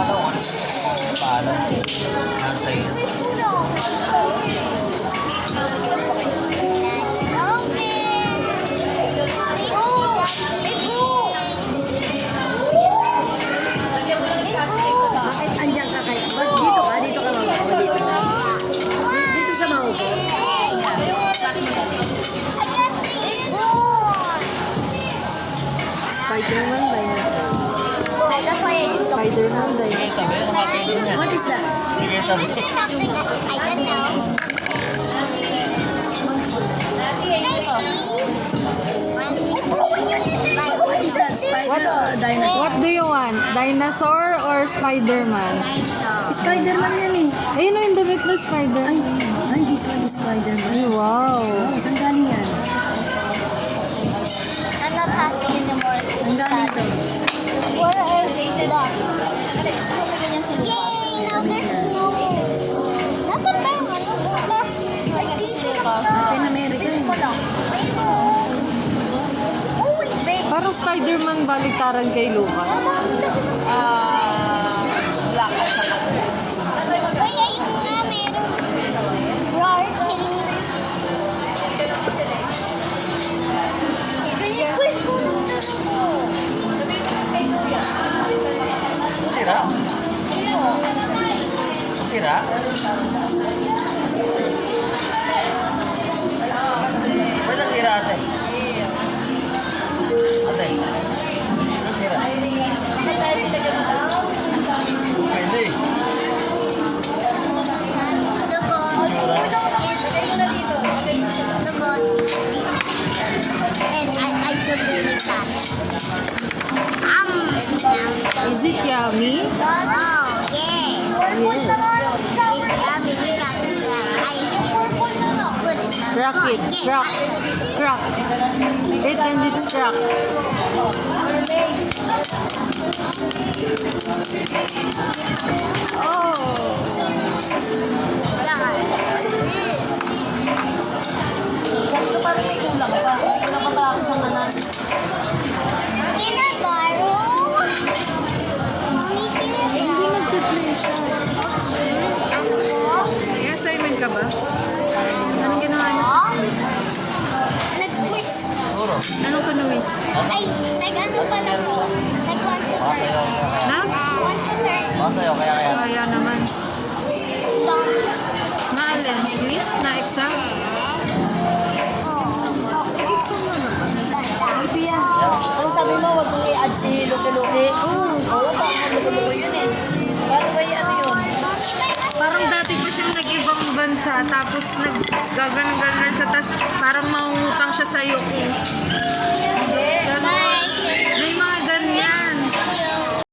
palaw. Palaw. Nasa iyo. Bakit andyan ka kayo? Ba't dito ka? Dito ka maupo. Dito sa maupo. Spider-Man dinosaur. That's why I use Spider-Man Sige, dinosaur. tabi. Nakapili niya. What is that? Sige, tabi. something I don't know. Can I see? What is that? Dinosaur? What do you want? Dinosaur or Spider-Man? Spider-Man yan eh. Ayun o, yung damit na Spider. Ay, this one is Spider-Man. Ay, wow. Oh, saan galing yan? I'm not happy anymore. Saan galing to? Where is the... Yay! Now there's no... Nasa pa yung ano, butas? Captain America eh. Uy! Wait! Parang Spider-Man baliktaran kay Lucas. Black at saka. Uy, ayun nga, meron. Roar, kidding me. Squeeze ko ng Sira? Sira? Ba't nasira ate? Ate? Saan sira? Pwede. And I submitted that. Is it yummy? Oh, yes. It's yummy because it's I put it. Crack it. Crack. Crack. Pretend it's crack. Oh. Yeah. What's this? Ito parang may kulang pa. Napata ako sa kanan. Kinagaro? Mommy, Hindi nag-play siya. Ako? May assignment ka ba? Anong ginawa niya sa school? Nag-quiz. Siguro. Anong kunuwis? Ay, nag-ano pa na ko? Nag-1 to 30. Masayaw. Na? 1 to 30. Masayaw kaya kaya. Kaya naman. Dumb. Naalin? Quiz? Na exam? Hindi yan. Ano sabi mo, wag mong i-add si Luki-Luki? Oo. Oo, parang Luki-Luki yun eh. Paano ba yan yun? Parang dati pa siyang nag-ibang bansa, tapos naggaganon-ganon siya, tapos parang mangungutang siya sa'yo kung